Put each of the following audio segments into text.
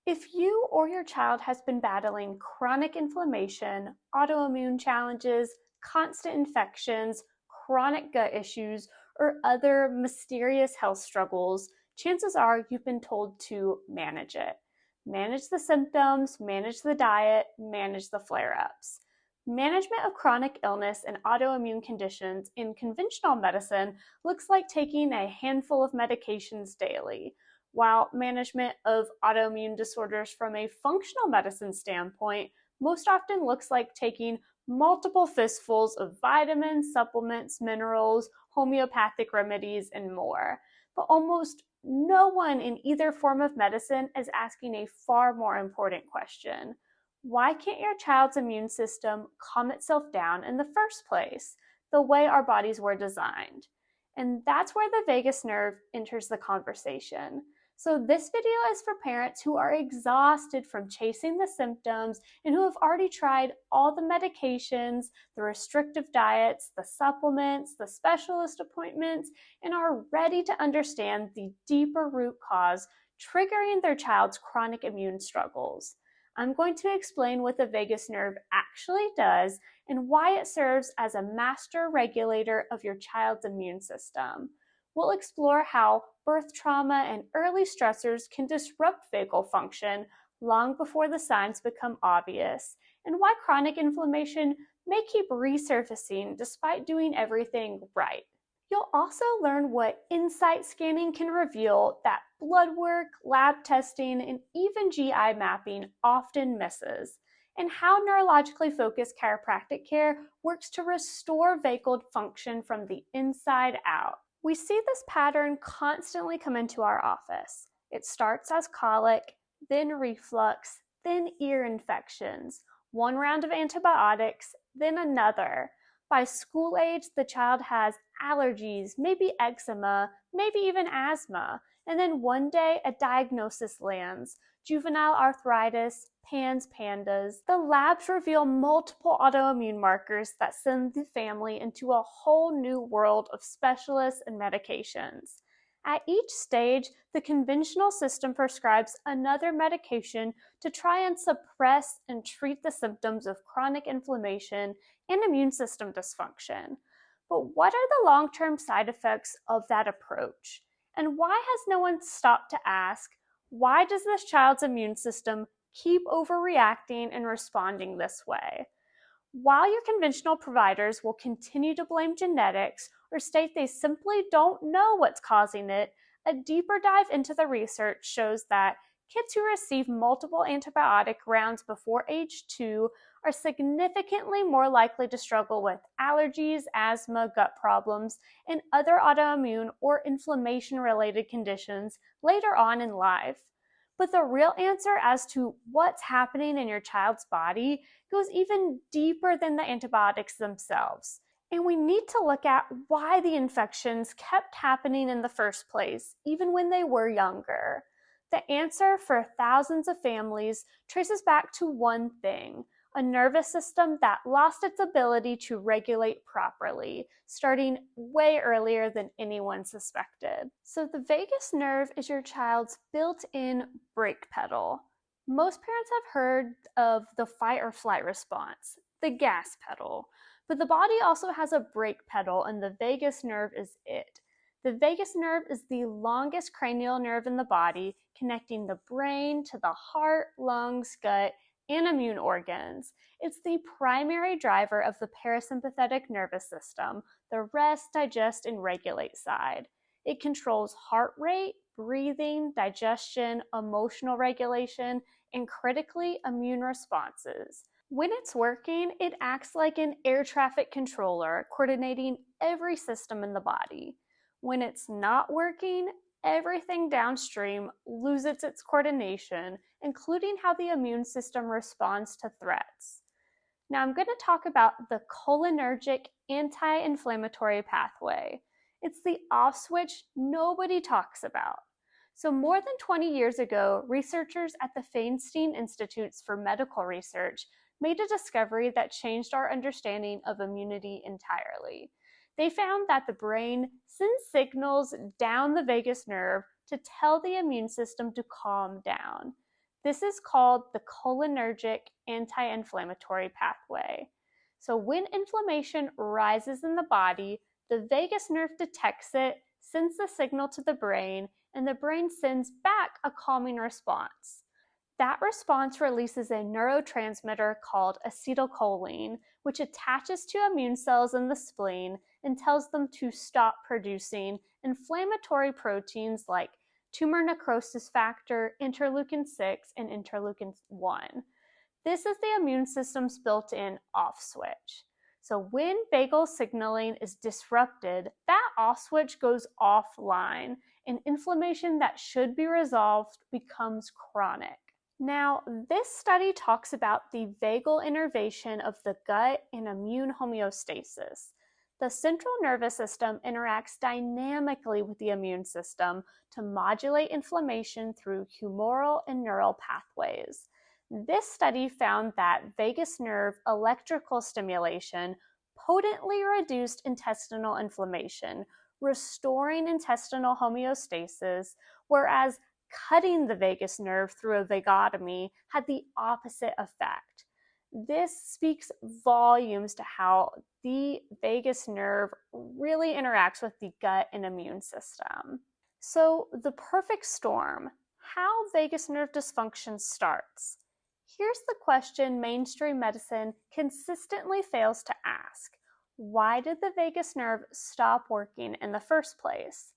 If you or your child has been battling chronic inflammation, autoimmune challenges, constant infections, chronic gut issues, or other mysterious health struggles, chances are you've been told to manage it. Manage the symptoms, manage the diet, manage the flare-ups. Management of chronic illness and autoimmune conditions in conventional medicine looks like taking a handful of medications daily, while management of autoimmune disorders from a functional medicine standpoint most often looks like taking multiple fistfuls of vitamins, supplements, minerals, homeopathic remedies, and more. But almost no one in either form of medicine is asking a far more important question. Why can't your child's immune system calm itself down in the first place, the way our bodies were designed? And that's where the vagus nerve enters the conversation. So this video is for parents who are exhausted from chasing the symptoms and who have already tried all the medications, the restrictive diets, the supplements, the specialist appointments, and are ready to understand the deeper root cause triggering their child's chronic immune struggles. I'm going to explain what the vagus nerve actually does and why it serves as a master regulator of your child's immune system. We'll explore how birth trauma and early stressors can disrupt vagal function long before the signs become obvious, and why chronic inflammation may keep resurfacing despite doing everything right. You'll also learn what insight scanning can reveal that blood work, lab testing, and even GI mapping often misses, and how neurologically focused chiropractic care works to restore vagal function from the inside out. We see this pattern constantly come into our office. It starts as colic, then reflux, then ear infections, one round of antibiotics, then another. By school age, the child has allergies, maybe eczema, maybe even asthma, and then one day a diagnosis lands: juvenile arthritis, PANS pandas. The labs reveal multiple autoimmune markers that send the family into a whole new world of specialists and medications. At each stage, the conventional system prescribes another medication to try and suppress and treat the symptoms of chronic inflammation and immune system dysfunction. But what are the long-term side effects of that approach? And why has no one stopped to ask, why does this child's immune system keep overreacting and responding this way? While your conventional providers will continue to blame genetics or state they simply don't know what's causing it, a deeper dive into the research shows that kids who receive multiple antibiotic rounds before age 2 are significantly more likely to struggle with allergies, asthma, gut problems, and other autoimmune or inflammation-related conditions later on in life. But the real answer as to what's happening in your child's body goes even deeper than the antibiotics themselves. And we need to look at why the infections kept happening in the first place, even when they were younger. The answer for thousands of families traces back to one thing: a nervous system that lost its ability to regulate properly, starting way earlier than anyone suspected. So the vagus nerve is your child's built-in brake pedal. Most parents have heard of the fight or flight response, the gas pedal, but the body also has a brake pedal, and the vagus nerve is it. The vagus nerve is the longest cranial nerve in the body, connecting the brain to the heart, lungs, gut, and immune organs. It's the primary driver of the parasympathetic nervous system, the rest, digest, and regulate side. It controls heart rate, breathing, digestion, emotional regulation, and critically, immune responses. When it's working, it acts like an air traffic controller, coordinating every system in the body. When it's not working, everything downstream loses its coordination, including how the immune system responds to threats. Now I'm going to talk about the cholinergic anti-inflammatory pathway. It's the off switch nobody talks about. So more than 20 years ago, researchers at the Feinstein Institutes for Medical Research made a discovery that changed our understanding of immunity entirely. They found that the brain sends signals down the vagus nerve to tell the immune system to calm down. This is called the cholinergic anti-inflammatory pathway. So when inflammation rises in the body, the vagus nerve detects it, sends the signal to the brain, and the brain sends back a calming response. That response releases a neurotransmitter called acetylcholine, which attaches to immune cells in the spleen and tells them to stop producing inflammatory proteins like tumor necrosis factor, interleukin 6, and interleukin 1. This is the immune system's built-in off switch. So when vagal signaling is disrupted, that off switch goes offline, and inflammation that should be resolved becomes chronic. Now, this study talks about the vagal innervation of the gut and immune homeostasis. The central nervous system interacts dynamically with the immune system to modulate inflammation through humoral and neural pathways. This study found that vagus nerve electrical stimulation potently reduced intestinal inflammation, restoring intestinal homeostasis, whereas cutting the vagus nerve through a vagotomy had the opposite effect. This speaks volumes to how the vagus nerve really interacts with the gut and immune system. So, the perfect storm, how vagus nerve dysfunction starts. Here's the question mainstream medicine consistently fails to ask. Why did the vagus nerve stop working in the first place?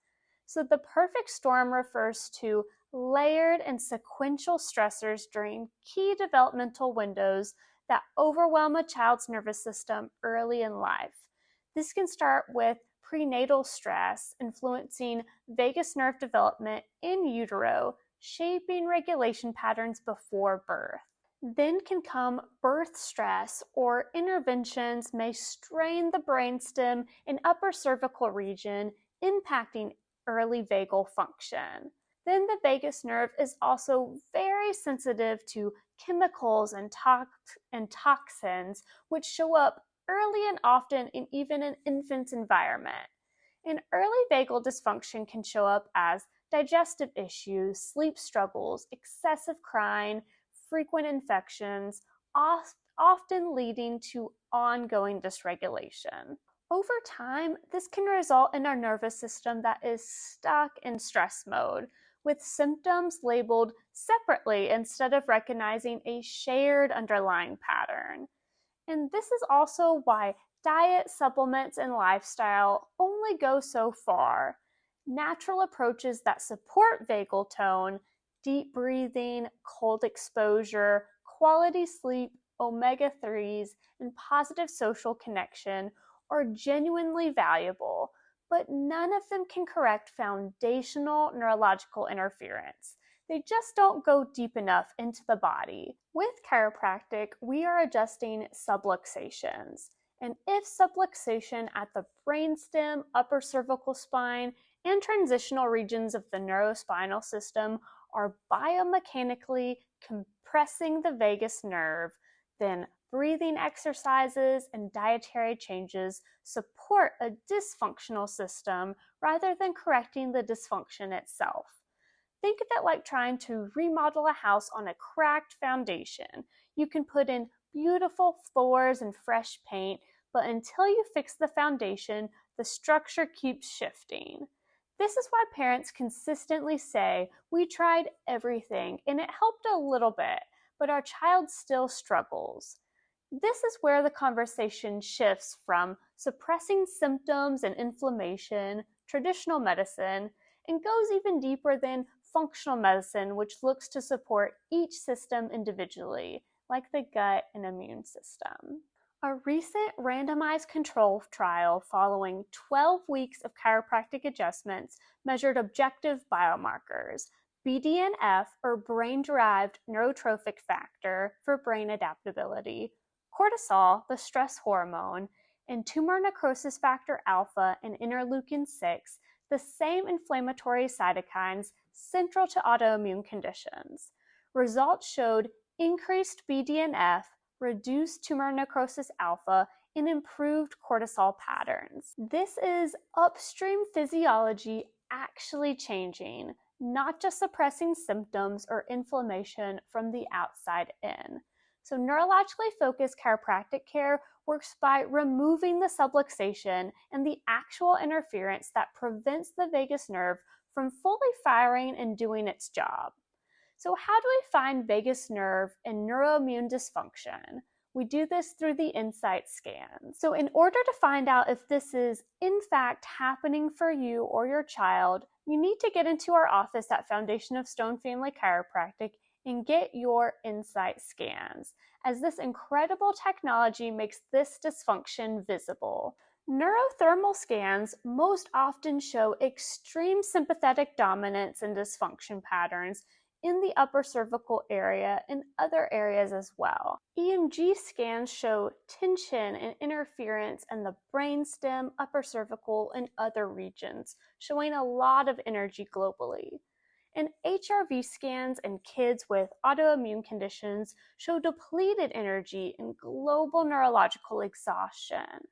So the perfect storm refers to layered and sequential stressors during key developmental windows that overwhelm a child's nervous system early in life. This can start with prenatal stress influencing vagus nerve development in utero, shaping regulation patterns before birth. Then can come birth stress, or interventions may strain the brainstem and upper cervical region, impacting early vagal function. Then the vagus nerve is also very sensitive to chemicals and toxins, which show up early and often in even an infant's environment. And early vagal dysfunction can show up as digestive issues, sleep struggles, excessive crying, frequent infections, often leading to ongoing dysregulation. Over time, this can result in our nervous system that is stuck in stress mode, with symptoms labeled separately instead of recognizing a shared underlying pattern. And this is also why diet, supplements, and lifestyle only go so far. Natural approaches that support vagal tone, deep breathing, cold exposure, quality sleep, omega-3s, and positive social connection are genuinely valuable, but none of them can correct foundational neurological interference. They just don't go deep enough into the body. With chiropractic, we are adjusting subluxations. And if subluxation at the brainstem, upper cervical spine, and transitional regions of the neurospinal system are biomechanically compressing the vagus nerve, then breathing exercises and dietary changes support a dysfunctional system rather than correcting the dysfunction itself. Think of it like trying to remodel a house on a cracked foundation. You can put in beautiful floors and fresh paint, but until you fix the foundation, the structure keeps shifting. This is why parents consistently say, "We tried everything and it helped a little bit, but our child still struggles." This is where the conversation shifts from suppressing symptoms and inflammation, traditional medicine, and goes even deeper than functional medicine, which looks to support each system individually, like the gut and immune system. A recent randomized control trial following 12 weeks of chiropractic adjustments measured objective biomarkers, BDNF, or brain-derived neurotrophic factor for brain adaptability, cortisol, the stress hormone, and tumor necrosis factor alpha and interleukin 6, the same inflammatory cytokines central to autoimmune conditions. Results showed increased BDNF, reduced tumor necrosis alpha, and improved cortisol patterns. This is upstream physiology actually changing, not just suppressing symptoms or inflammation from the outside in. So, neurologically focused chiropractic care works by removing the subluxation and the actual interference that prevents the vagus nerve from fully firing and doing its job. So, how do we find vagus nerve and neuroimmune dysfunction? We do this through the insight scan. So, in order to find out if this is in fact happening for you or your child, you need to get into our office at Foundation of Stone Family Chiropractic and get your insight scans, as this incredible technology makes this dysfunction visible. Neurothermal scans most often show extreme sympathetic dominance and dysfunction patterns in the upper cervical area and other areas as well. EMG scans show tension and interference in the brainstem, upper cervical, and other regions, showing a lot of energy globally. And HRV scans in kids with autoimmune conditions show depleted energy and global neurological exhaustion.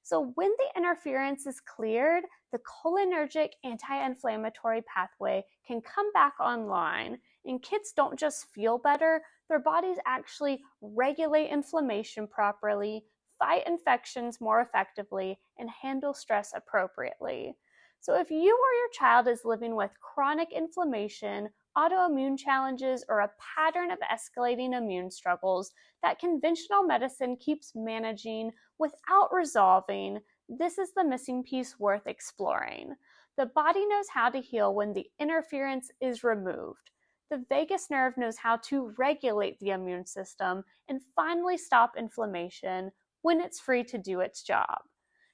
So when the interference is cleared, the cholinergic anti-inflammatory pathway can come back online, and kids don't just feel better, their bodies actually regulate inflammation properly, fight infections more effectively, and handle stress appropriately. So if you or your child is living with chronic inflammation, autoimmune challenges, or a pattern of escalating immune struggles that conventional medicine keeps managing without resolving, this is the missing piece worth exploring. The body knows how to heal when the interference is removed. The vagus nerve knows how to regulate the immune system and finally stop inflammation when it's free to do its job.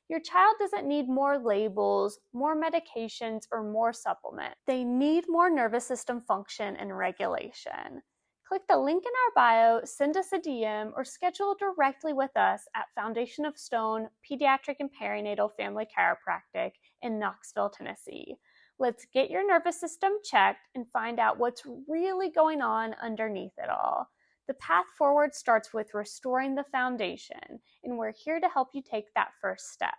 Your child doesn't need more labels, more medications, or more supplements. They need more nervous system function and regulation. Click the link in our bio, send us a DM, or schedule directly with us at Foundation of Stone Pediatric and Perinatal Family Chiropractic in Knoxville, Tennessee. Let's get your nervous system checked and find out what's really going on underneath it all. The path forward starts with restoring the foundation, and we're here to help you take that first step.